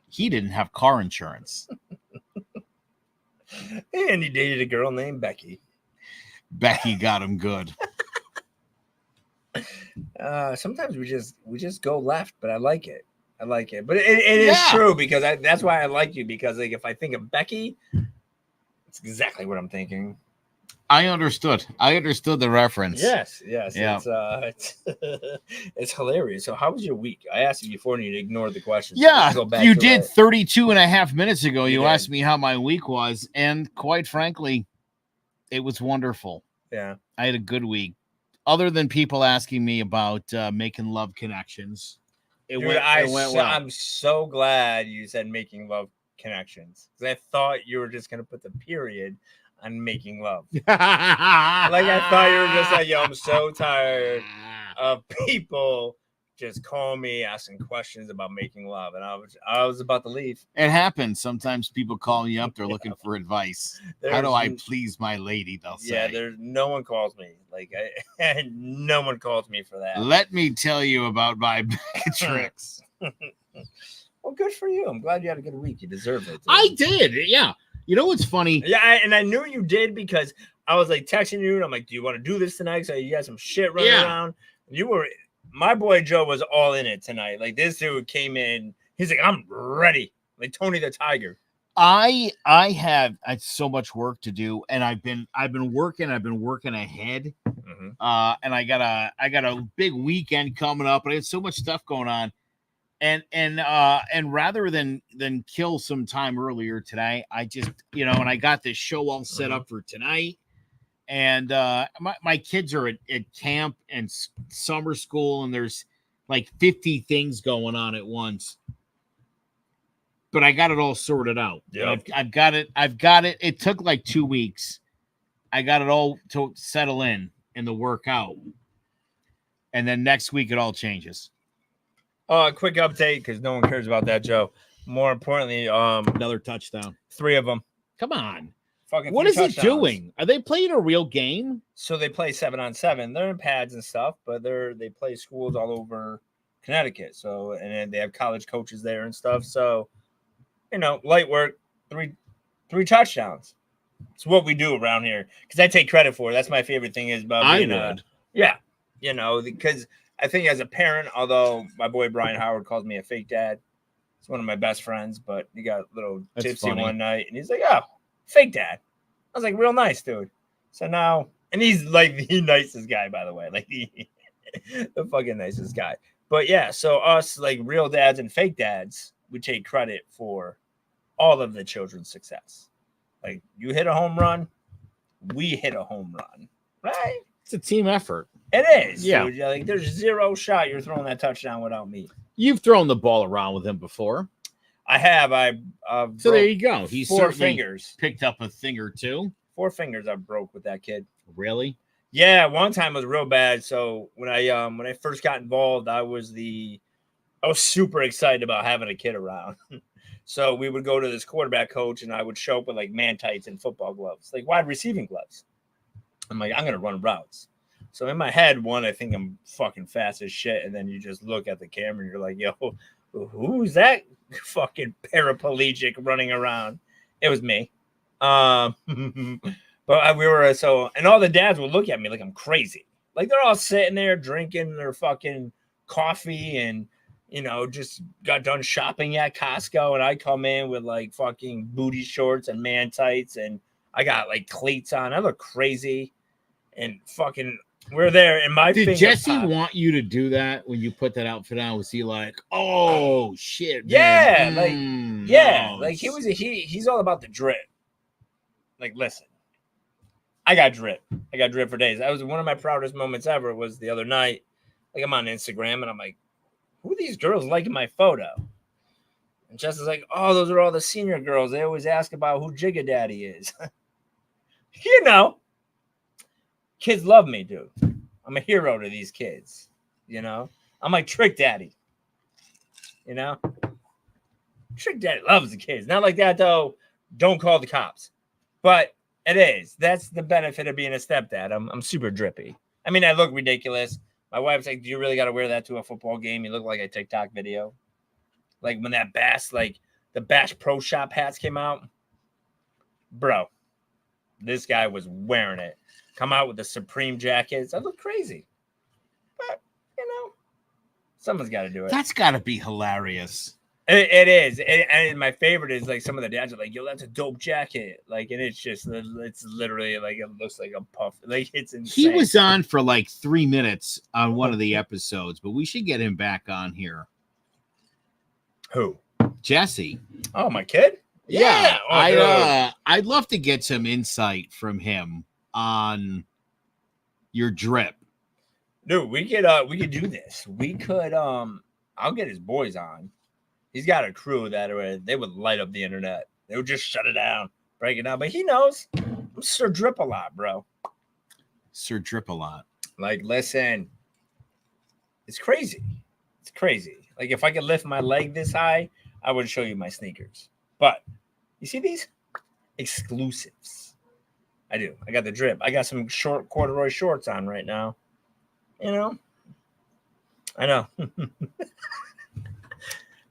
He didn't have car insurance. And he dated a girl named Becky. Becky got him good. Sometimes we just go left, but I like it. But it is true because that's why I like you, because like if I think of Becky, it's exactly what I'm thinking. I understood the reference. Yes. Yeah. It's hilarious. So how was your week? I asked you before and you ignored the question. Yeah, so you did 32 and a half minutes ago. You asked me how my week was, and quite frankly, it was wonderful. Yeah. I had a good week. Other than people asking me about making love connections. It went well. I'm so glad you said making love connections, because I thought you were just going to put the period on making love. Like I thought you were just like, yo, I'm so tired of people just calling me asking questions about making love, and I was about to leave. It happens. Sometimes people call me up, they're looking for advice. How do I please my lady, they'll say. Yeah, there's no one calls me. Like no one calls me for that. Let me tell you about my tricks. Well, good for you. I'm glad you had a good week. You deserve it. Dude. I did. Yeah. You know what's funny? Yeah, and I knew you did, because I was like texting you and I'm like, do you want to do this tonight? So you got some shit running around. My boy Joe was all in it tonight. Like, this dude came in, He's like, I'm ready. Like Tony the Tiger. I had so much work to do, and I've been working ahead. Mm-hmm. And I got a big weekend coming up, and I had so much stuff going on. And rather than kill some time earlier today, I just, and I got this show all set up for tonight. And my kids are at camp and summer school, and there's like 50 things going on at once. But I got it all sorted out. Yeah, I've got it. It took like 2 weeks. I got it all to settle in the workout. And then next week it all changes. Quick update because no one cares about that, Joe. More importantly, another touchdown. 3 of them. Come on. Fucking what is it doing? Are they playing a real game? So they play 7-on-7. They're in pads and stuff, but they play schools all over Connecticut. So and then they have college coaches there and stuff. So light work, three touchdowns. It's what we do around here because I take credit for it. That's my favorite thing is about being because I think as a parent, although my boy Brian Howard calls me a fake dad, he's one of my best friends, but he got a little tipsy one night and he's like, "Oh, fake dad." I was like, "Real nice, dude." So now, and he's like the nicest guy, by the way, like the fucking nicest guy. But yeah, so us like real dads and fake dads, we take credit for all of the children's success. Like you hit a home run, we hit a home run, right? It's a team effort. It is. Yeah. Dude. Like there's zero shot you're throwing that touchdown without me. You've thrown the ball around with him before. I have. So there you go. He's 4 fingers. Picked up a thing or two. 4 fingers I broke with that kid. Really? Yeah, one time was real bad. So when I first got involved, I was super excited about having a kid around. So we would go to this quarterback coach and I would show up with like man tights and football gloves, like wide receiving gloves. I'm like, I'm gonna run routes. So in my head, I think I'm fucking fast as shit, and then you just look at the camera and you're like, yo, who's that fucking paraplegic running around? It was me. But we were and all the dads would look at me like I'm crazy. Like they're all sitting there drinking their fucking coffee and just got done shopping at Costco, and I come in with like fucking booty shorts and man tights, and I got like cleats on. I look crazy, and fucking we're there. And my did Jesse want you to do that when you put that outfit on? Was he like, oh shit? Yeah, man. Like he's all about the drip. Like, listen, I got drip for days. That was one of my proudest moments ever. Was the other night. Like I'm on Instagram and I'm like, who are these girls liking my photo? And Jess is like, oh, those are all the senior girls. They always ask about who Jigga Daddy is. Kids love me, dude. I'm a hero to these kids. I'm like Trick Daddy. Trick Daddy loves the kids. Not like that, though. Don't call the cops. But it is. That's the benefit of being a stepdad. I'm super drippy. I mean, I look ridiculous. My wife's like, do you really got to wear that to a football game? You look like a TikTok video. Like when that Bass, like the Bash Pro Shop hats came out. Bro, this guy was wearing it. Come out with the Supreme jackets. I look crazy. But, someone's got to do it. That's got to be hilarious. It is. And my favorite is like some of the dads are like, yo, that's a dope jacket. Like, and it's literally like, it looks like a puff. Like, it's insane. He was on for like 3 minutes on one of the episodes, but we should get him back on here. Who? Jesse. Oh, my kid? Yeah. I'd love to get some insight from him on your drip. Dude, we could do this. We could I'll get his boys on. He's got a crew that they would light up the internet. They would just shut it down, break it down. But he knows I'm Sir Drip a lot, bro. Sir Drip a lot. Like, listen, it's crazy. It's crazy. Like, if I could lift my leg this high, I would show you my sneakers. But you see these exclusives? I do. I got the drip. I got some short corduroy shorts on right now. I know.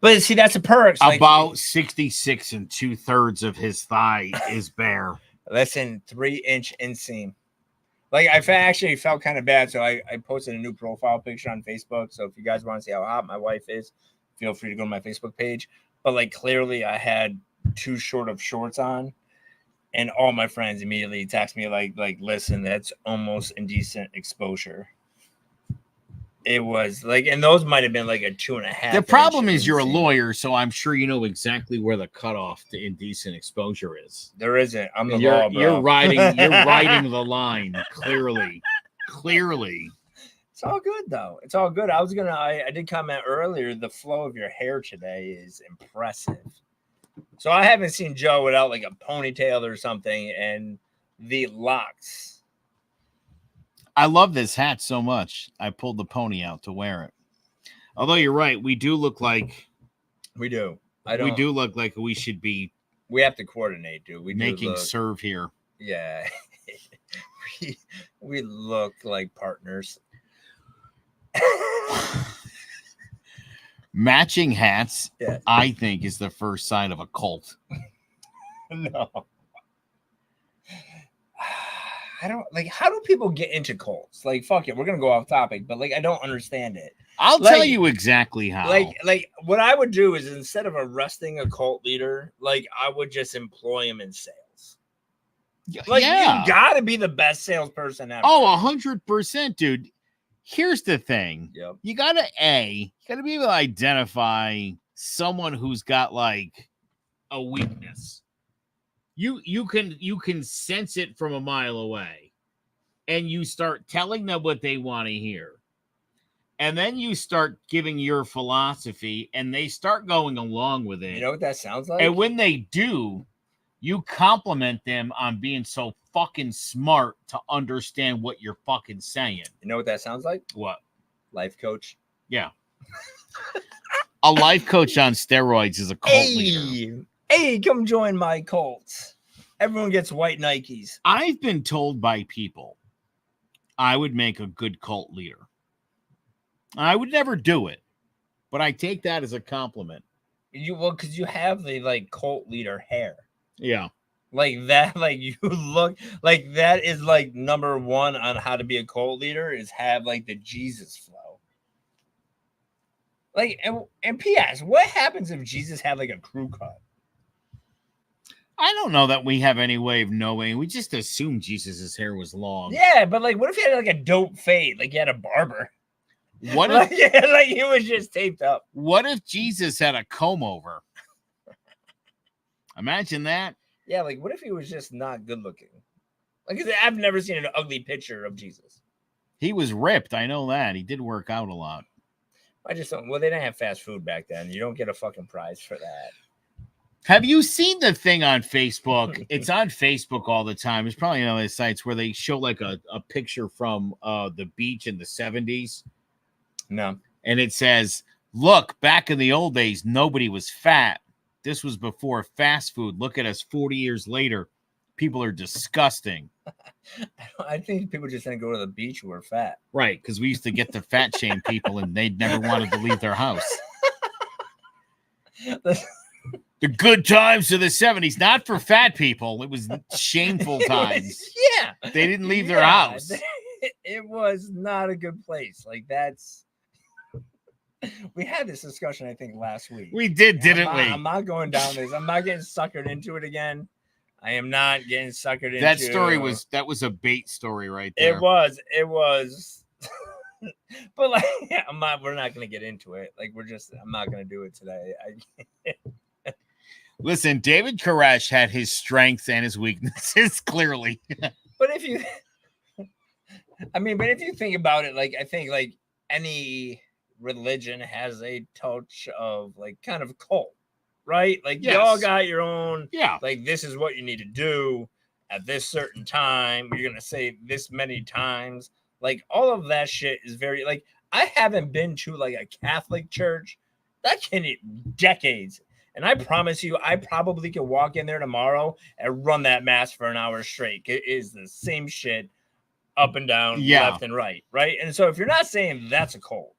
But see, that's a perk. About 66 2/3 of his thigh is bare. Listen, 3-inch inseam. Like, I actually felt kind of bad, so I posted a new profile picture on Facebook. So if you guys want to see how hot my wife is, feel free to go to my Facebook page. But like clearly I had too short of shorts on, and all my friends immediately text me like listen, that's almost indecent exposure. It was like, and those might have been like a 2.5. The problem is you're a lawyer, so I'm sure you know exactly where the cutoff to indecent exposure is. There isn't. I'm the law, bro. You're riding the line clearly. It's all good though. It's all good. I did comment earlier. The flow of your hair today is impressive. So I haven't seen Joe without like a ponytail or something, and the locks. I love this hat so much. I pulled the pony out to wear it. Although you're right, we do look like we do. We do look like we should be. We have to coordinate, dude. We making serve here. Yeah, we look like partners. Matching hats, yeah. I think, is the first sign of a cult. No. I don't like, how do people get into cults? Like, fuck it, we're gonna go off topic, but like, I don't understand it. I'll tell you exactly how. Like what I would do is instead of arresting a cult leader, like I would just employ him in sales. Like, you gotta be the best salesperson ever. Oh, 100%, dude. Here's the thing. Yep. You gotta be able to identify someone who's got like a weakness. You can sense it from a mile away, and you start telling them what they want to hear, and then you start giving your philosophy, and they start going along with it. You know what that sounds like? And when they do, you compliment them on being so fucking smart to understand what you're fucking saying. You know what that sounds like? What? Life coach. Yeah. A life coach on steroids is a cult leader. Hey, come join my cult. Everyone gets white Nikes. I've been told by people I would make a good cult leader. I would never do it, but I take that as a compliment. Because you have the like cult leader hair. Yeah. Like that, like you look like that is like number one on how to be a cult leader is have like the Jesus flow. Like, and P.S., what happens if Jesus had like a crew cut? I don't know that we have any way of knowing. We just assume Jesus's hair was long. Yeah, but like, what if he had like a dope fade? Like he had a barber. What like, if, like he was just taped up? What if Jesus had a comb over? Imagine that. Yeah, like what if he was just not good looking? Like I've never seen an ugly picture of Jesus. He was ripped. I know that. He did work out a lot. I just don't. Well, they didn't have fast food back then. You don't get a fucking prize for that. Have you seen the thing on Facebook? It's on Facebook all the time. It's probably on other sites where they show like a picture from the beach in the 70s. No. And it says, look, back in the old days, nobody was fat. This was before fast food. Look at us 40 years later. People are disgusting. I think people just didn't go to the beach who were fat. Right, because we used to get the fat shame people and they'd never wanted to leave their house. The good times of the 70s, not for fat people. It was shameful times. Yeah. They didn't leave their house. It was not a good place. Like that's... We had this discussion, I think, last week. We did, didn't we? I'm not going down this. I'm not getting suckered into it again. I am not getting suckered into that story. Was a bait story right there. It was. But like, yeah, we're not going to get into it. Like, I'm not going to do it today. Listen, David Koresh had his strengths and his weaknesses, clearly. But if you think about it, like, I think like any religion has a touch of like kind of cult, right? Like you all got your own, like this is what you need to do at this certain time. You're going to say this many times. Like all of that shit is very like, I haven't been to like a Catholic church that can decades. And I promise you, I probably could walk in there tomorrow and run that mass for an hour straight. It is the same shit up and down, left and right, right? And so if you're not saying that's a cult,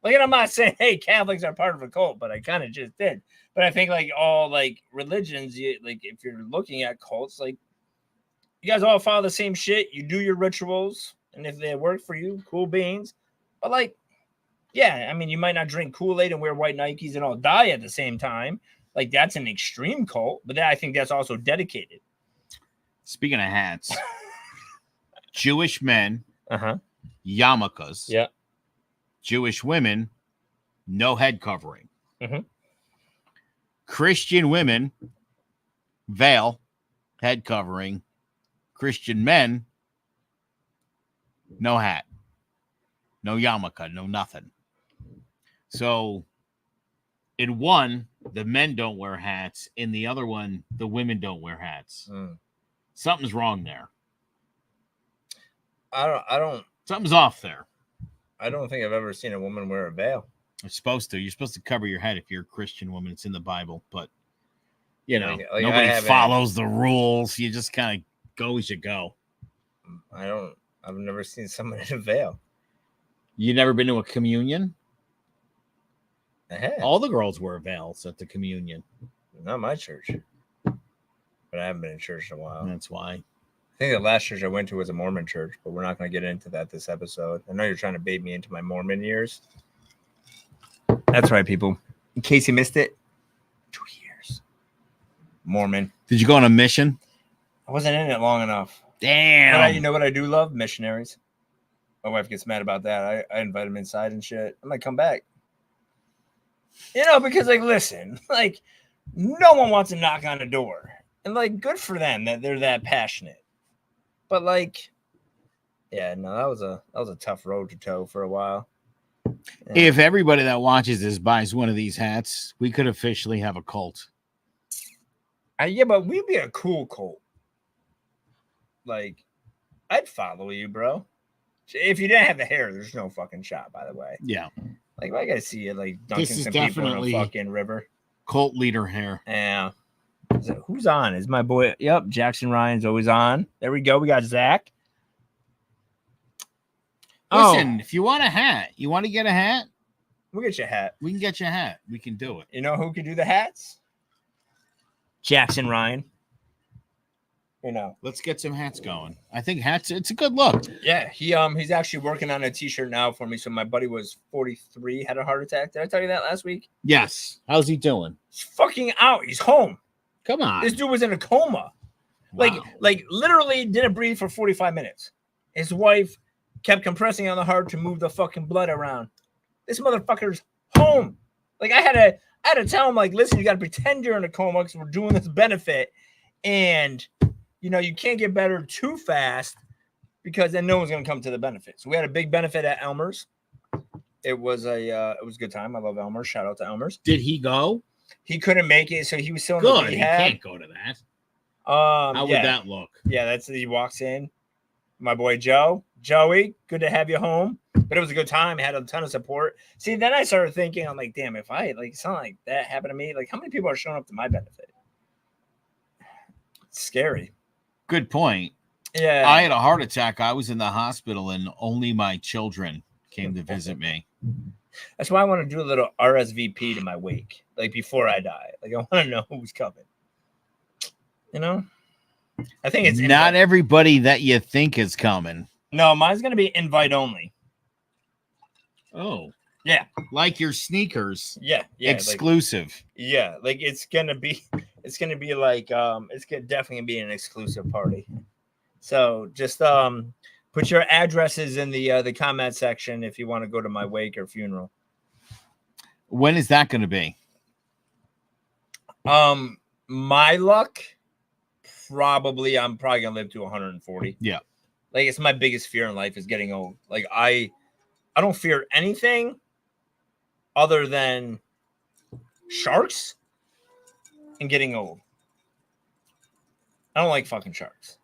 like, and I'm not saying, hey, Catholics are part of a cult, but I kind of just did. But I think like all like religions, like if you're looking at cults, like you guys all follow the same shit. You do your rituals, and if they work for you, cool beans. But like, Yeah, I mean, you might not drink Kool-Aid and wear white Nikes and all die at the same time. Like, that's an extreme cult, but I think that's also dedicated. Speaking of hats, Jewish men, Uh-huh. yarmulkes. Yeah. Jewish women, no head covering. Mhm. Christian women, veil, head covering. Christian men, no hat, no yarmulke, no nothing. So in one, the men don't wear hats. In the other one, the women don't wear hats. Something's wrong there. I don't Something's off there. I don't think I've ever seen a woman wear a veil. You're supposed to. You're supposed to cover your head if you're a Christian woman. It's in the Bible, but you know, Like nobody follows the rules. You just kind of go as you go. I've never seen someone in a veil. You never been to a communion? I have. All the girls wear veils at the communion. Not my church. But I haven't been in church in a while. That's why. I think the last church I went to was a Mormon church, but we're not going to get into that this episode. I know you're trying to bait me into my Mormon years. That's right, people. In case you missed it, 2 years. Mormon. Did you go on a mission? I wasn't in it long enough. Damn. You know what I do love? Missionaries. My wife gets mad about that. I invite them inside and shit. I might come back. You know, because, like, listen, like, no one wants to knock on a door. And, like, good for them that they're that passionate. But, like, yeah, no, that was a tough road to toe for a while. Yeah. If everybody that watches this buys one of these hats, we could officially have a cult. Yeah, but we'd be a cool cult. Like, I'd follow you, bro. If you didn't have the hair, there's no fucking shot, by the way. Yeah. Like, I gotta see you, like, dunking This is some people in definitely a fucking river. Cult leader hair. Yeah. Who's on? Is my boy? Yep, Jackson Ryan's always on. There we go. We got Zach. Listen, if you want a hat, you want to get a hat? We'll get you a hat. We can get you a hat. We can do it. You know who can do the hats? Jackson Ryan. You know. Let's get some hats going. I think hats, it's a good look. Yeah, he's actually working on a t-shirt now for me. So my buddy was 43, had a heart attack. Did I tell you that last week? Yes. How's he doing? He's fucking out. He's home. Come on. This dude was in a coma. Wow. Like literally didn't breathe for 45 minutes. His wife kept compressing on the heart to move the fucking blood around. This motherfucker's home. Like, I had to tell him, like, listen, you got to pretend you're in a coma because we're doing this benefit. And, you know, you can't get better too fast because then no one's going to come to the benefit. So we had a big benefit at Elmer's. It was a good time. I love Elmer's. Shout out to Elmer's. Did he go? He couldn't make it, so he was still in Good. the He rehab. can't go to that. How would that look? Yeah, he walks in. My boy Joey, good to have you home. But it was a good time. Had a ton of support. See, then I started thinking, I'm like, damn, if I something like that happened to me, like, how many people are showing up to my benefit? It's scary. Good point. Yeah. I had a heart attack. I was in the hospital and only my children came to visit me. That's why I want to do a little RSVP to my wake, like, before I die. Like, I want to know who's coming. You know? I think it's not everybody that you think is coming. No, mine's going to be invite only. Oh. Yeah. Like your sneakers. Yeah. Exclusive. Like it's going to be like, it's definitely be an exclusive party. So just put your addresses in the comment section if you want to go to my wake or funeral. When is that going to be? My luck, I'm probably gonna live to 140. Yeah. Like, it's my biggest fear in life is getting old. Like, I don't fear anything other than sharks and getting old. I don't like fucking sharks.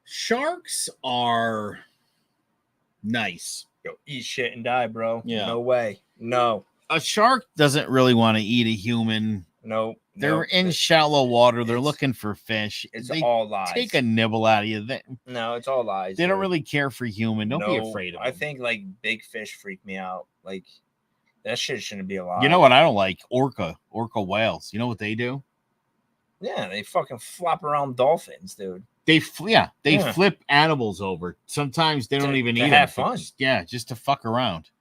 Sharks are nice. Yo, eat shit and die, bro. Yeah. No way. No. A shark doesn't really want to eat a human. No. They're in shallow water. They're looking for fish. It's they all lies. Take a nibble out of you. No, it's all lies. They don't really care for human. Don't be afraid of them. I think, like, big fish freak me out. Like, that shit shouldn't be alive. You know what I don't like? Orca whales. You know what they do? Yeah, they fucking flop around dolphins, dude. They flip animals over. Sometimes they don't even eat have them. fun. Just to fuck around.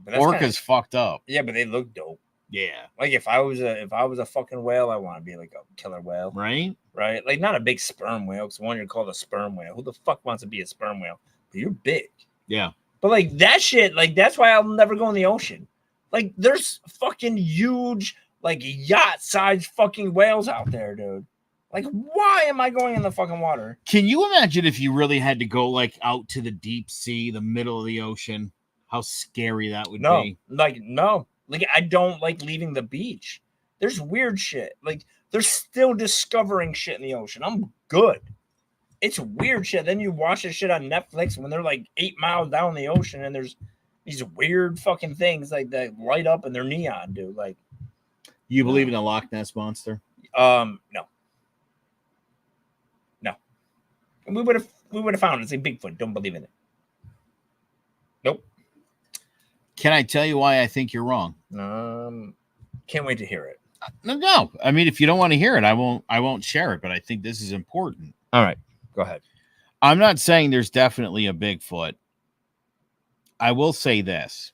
But that's Orca's kinda, fucked up. yeah, but they look dope. Yeah. Like if I was a fucking whale, I want to be like a killer whale, Right? right? Like not a big sperm whale, because one you're called a sperm whale. Who the fuck wants to be a sperm whale? But you're big. Yeah. But like that shit, like that's why I'll never go in the ocean. Like there's fucking huge, like yacht-sized fucking whales out there, dude. Like, why am I going in the fucking water? Can you imagine if you really had to go like out to the deep sea, the middle of the ocean? How scary that would be. No. Like I don't like leaving the beach. There's weird shit. Like they're still discovering shit in the ocean. I'm good. It's weird shit. Then you watch this shit on Netflix when they're like 8 miles down the ocean and there's these weird fucking things like that light up and they're neon, dude. Like, You believe in a Loch Ness monster? no. We would have found it. It's like Bigfoot. Don't believe in it. Nope. Can I tell you why I think you're wrong? Can't wait to hear it. No. I mean, if you don't want to hear it, I won't share it, but I think this is important. All right. Go ahead. I'm not saying there's definitely a Bigfoot. I will say this.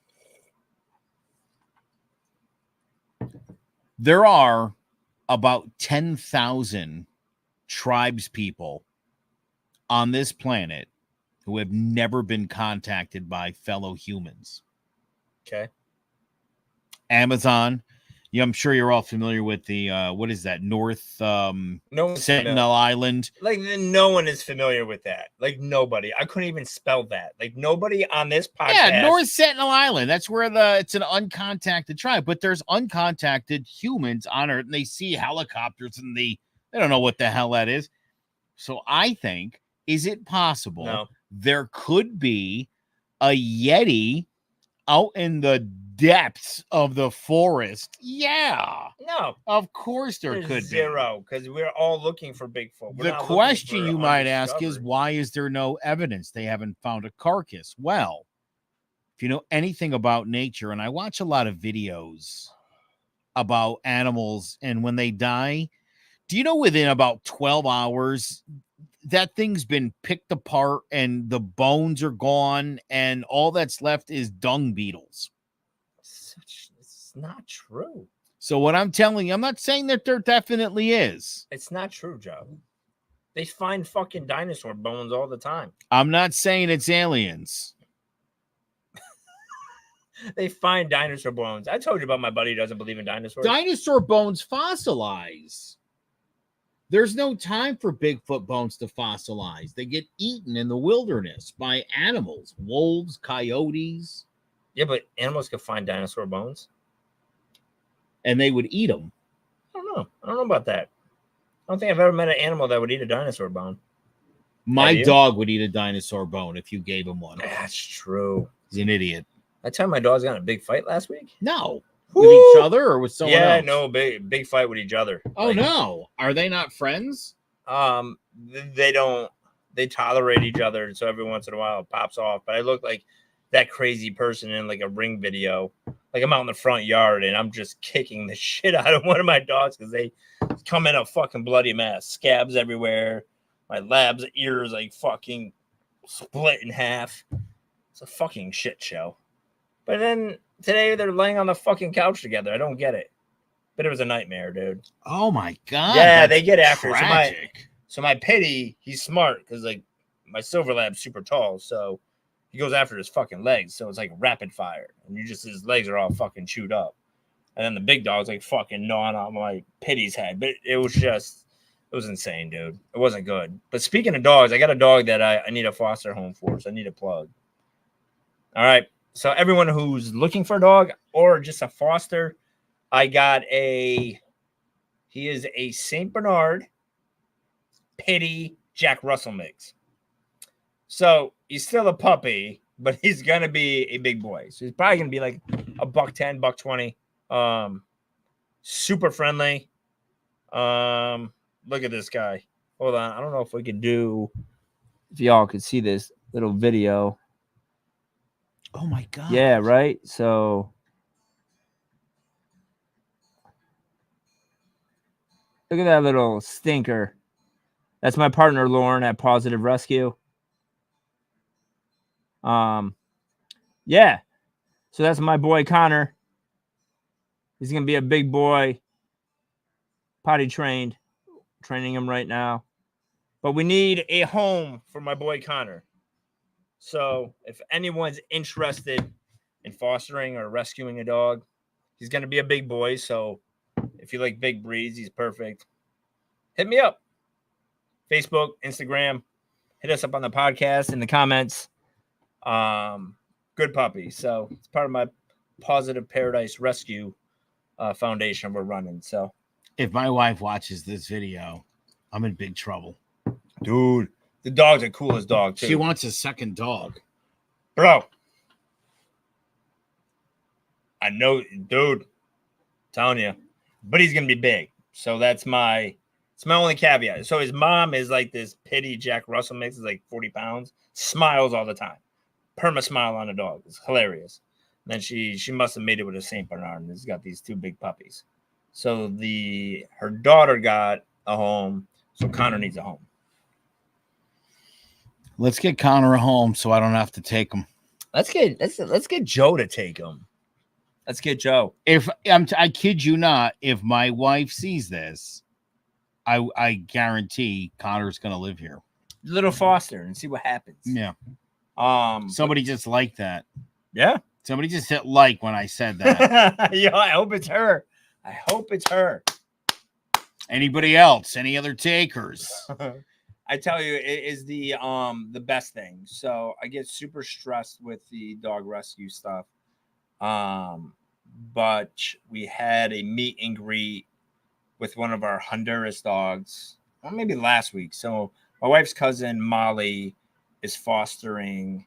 There are about 10,000 tribes people on this planet who have never been contacted by fellow humans. Okay. Amazon. Yeah, I'm sure you're all familiar with the what is that? North Sentinel Island. Like no one is familiar with that. Like nobody. I couldn't even spell that. Like nobody on this podcast. Yeah, North Sentinel Island. That's where it's an uncontacted tribe, but there's uncontacted humans on Earth, and they see helicopters and they don't know what the hell that is. So I think, is it possible there could be a Yeti out in the depths of the forest? Yeah. No. Of course there could be. Zero, because we're all looking for Bigfoot. The question you might ask is, why is there no evidence? They haven't found a carcass. Well, if you know anything about nature, and I watch a lot of videos about animals, and when they die, do you know within about 12 hours, that thing's been picked apart and the bones are gone and all that's left is dung beetles? It's not true. So what I'm telling you, I'm not saying that there definitely is. It's not true, Joe. They find fucking dinosaur bones all the time. I'm not saying it's aliens. They find dinosaur bones. I told you about my buddy who doesn't believe in dinosaurs. Dinosaur bones fossilize. There's no time for Bigfoot bones to fossilize. They get eaten in the wilderness by animals, wolves, coyotes. Yeah, but animals can find dinosaur bones. And they would eat them. I don't know about that. I don't think I've ever met an animal that would eat a dinosaur bone. My dog would eat a dinosaur bone if you gave him one. That's true. He's an idiot. I tell my dogs got in a big fight last week. No. With each other or with someone else? Yeah, no, big fight with each other. Oh, like, no. Are they not friends? They don't. They tolerate each other, so every once in a while it pops off. But I look like that crazy person in like a Ring video. Like I'm out in the front yard and I'm just kicking the shit out of one of my dogs because they come in a fucking bloody mess. Scabs everywhere. My lab's ears like fucking split in half. It's a fucking shit show. But then today they're laying on the fucking couch together. I don't get it. But it was a nightmare, dude. Oh my god. Yeah, they get after it. So my Pitty, he's smart because like my Silver Lab's super tall, so he goes after his fucking legs. So it's like rapid fire, and his legs are all fucking chewed up. And then the big dog's like fucking gnawing on my Pitty's head. But it was insane, dude. It wasn't good. But speaking of dogs, I got a dog that I need a foster home for, so I need a plug. All right. So everyone who's looking for a dog or just a foster, he is a St. Bernard Pitty Jack Russell mix. So he's still a puppy, but he's going to be a big boy. So he's probably going to be like a $110, $120. Super friendly. Look at this guy. Hold on. I don't know if if y'all could see this little video. Oh my god. Yeah, right? So look at that little stinker. That's my partner Lauren at Positive Rescue. Yeah. So that's my boy Connor. He's gonna be a big boy, potty trained, training him right now. But we need a home for my boy Connor. So if anyone's interested in fostering or rescuing a dog, he's gonna be a big boy. So if you like big breeds, he's perfect. Hit me up. Facebook, Instagram. Hit us up on the podcast in the comments. Good puppy. So it's part of my Positive Paradise Rescue foundation we're running. So If my wife watches this video, I'm in big trouble. dude, the dog's the coolest dog too. She wants a second dog. Bro. I know, dude. Telling you. But he's gonna be big. So it's my only caveat. So his mom is like this pity Jack Russell mix, is like 40 pounds, smiles all the time. Perma smile on a dog. It's hilarious. And then she must have made it with a Saint Bernard, and he's got these two big puppies. So her daughter got a home, so Connor needs a home. Let's get Connor a home so I don't have to take him. Let's get Joe to take him. Let's get Joe. If I kid you not, if my wife sees this, I guarantee Connor's gonna live here. Little foster and see what happens. Yeah. Somebody just liked that. Yeah. Somebody just hit like when I said that. Yeah, I hope it's her. I hope it's her. Anybody else? Any other takers? I tell you, it is the best thing. So I get super stressed with the dog rescue stuff. But we had a meet and greet with one of our Honduras dogs, or maybe last week. So my wife's cousin Molly is fostering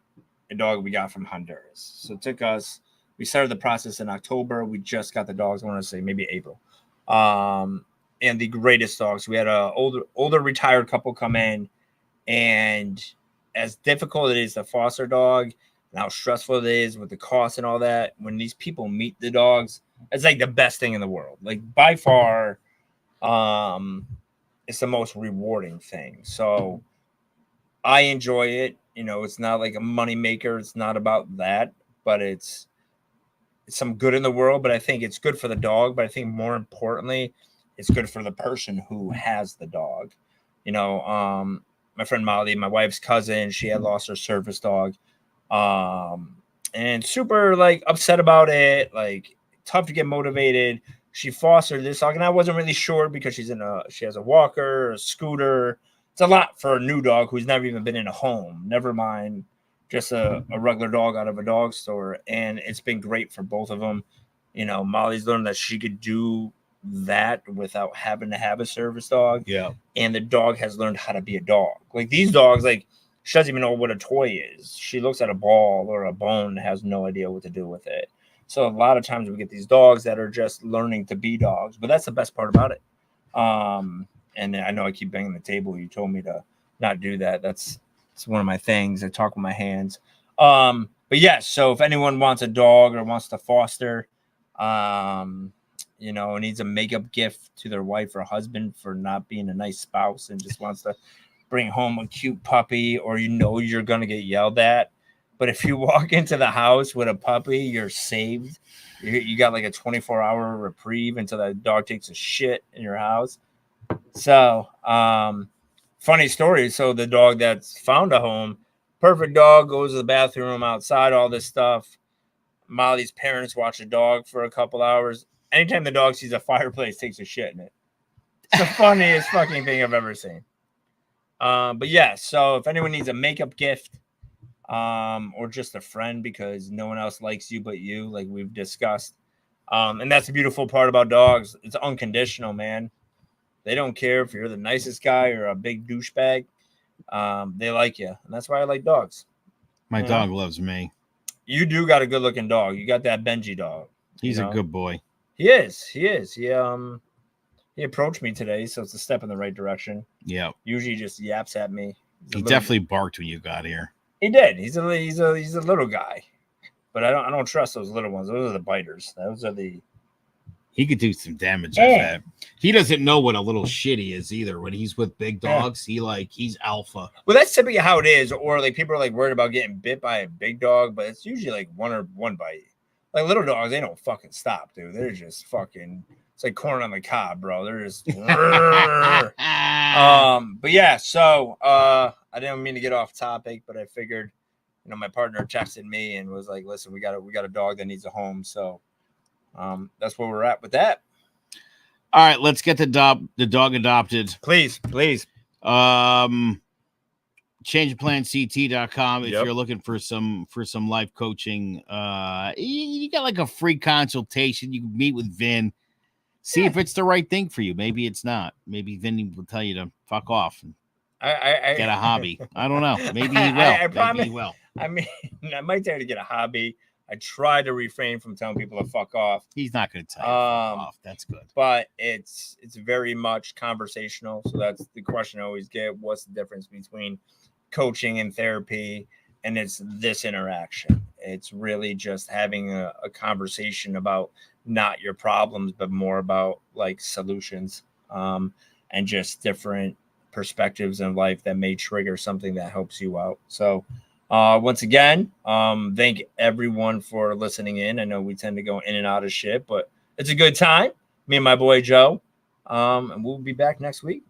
a dog we got from Honduras. So it took us, we started the process in October. We just got the dogs, I want to say maybe April. And the greatest dogs. We had a older retired couple come in, and as difficult it is to foster a dog and how stressful it is with the cost and all that, when these people meet the dogs, it's like the best thing in the world. Like by far, it's the most rewarding thing. So I enjoy it. You know, it's not like a money maker. It's not about that, but it's some good in the world. But I think it's good for the dog. But I think more importantly, it's good for the person who has the dog. You know, my friend Molly, my wife's cousin, she had lost her service dog, and super like upset about it. Like tough to get motivated. She fostered this dog, and I wasn't really sure because she has a walker, a scooter. It's a lot for a new dog who's never even been in a home. Never mind just a regular dog out of a dog store. And it's been great for both of them. You know, Molly's learned that she could do that without having to have a service dog. Yeah. And the dog has learned how to be a dog. Like these dogs, like she doesn't even know what a toy is. She looks at a ball or a bone and has no idea what to do with it. So a lot of times we get these dogs that are just learning to be dogs, but that's the best part about it. And I know I keep banging the table. You told me to not do that. It's one of my things. I talk with my hands. But yes, so if anyone wants a dog or wants to foster, you know, needs a makeup gift to their wife or husband for not being a nice spouse and just wants to bring home a cute puppy, or you know you're going to get yelled at. But if you walk into the house with a puppy, you're saved. You got like a 24-hour reprieve until that dog takes a shit in your house. So, funny story. So the dog that's found a home, perfect dog, goes to the bathroom, outside, all this stuff. Molly's parents watch the dog for a couple hours. Anytime the dog sees a fireplace, takes a shit in it. It's the funniest fucking thing I've ever seen. But yeah, so if anyone needs a makeup gift, or just a friend because no one else likes you but you, like we've discussed. And that's the beautiful part about dogs. It's unconditional, man. They don't care if you're the nicest guy or a big douchebag. They like you. And that's why I like dogs. My dog loves me. You do got a good looking dog. You got that Benji dog. He's a good boy. He is. He approached me today, so it's a step in the right direction. Yeah. Usually he just yaps at me. He definitely barked when you got here. He did. He's a little guy. But I don't trust those little ones. Those are the biters. Those are the He could do some damage at that. He doesn't know what a little shit he is either. When he's with big dogs, he's alpha. Well, that's typically how it is. Or like people are like worried about getting bit by a big dog, but it's usually like one bite. Like little dogs, they don't fucking stop, dude. They're just fucking. It's like corn on the cob, bro. They're just. But yeah, so I didn't mean to get off topic, but I figured, you know, my partner texted me and was like, "Listen, we got a dog that needs a home." So that's where we're at with that. All right, let's get the dog adopted. Please. Changeplans.ct.com if Yep. you're looking for some life coaching. You got like a free consultation. You can meet with Vin, see if it's the right thing for you. Maybe it's not. Maybe Vin will tell you to fuck off and get a hobby. I don't know. Maybe he will. I Maybe he will. I mean, I might tell you to get a hobby. I try to refrain from telling people to fuck off. He's not going to tell you to fuck off. That's good. But it's very much conversational. So that's the question I always get. What's the difference between coaching and therapy? And it's this interaction. It's really just having a conversation about not your problems, but more about like solutions, and just different perspectives in life that may trigger something that helps you out. So once again, thank everyone for listening in. I know we tend to go in and out of shit, but it's a good time. Me and my boy Joe. And we'll be back next week.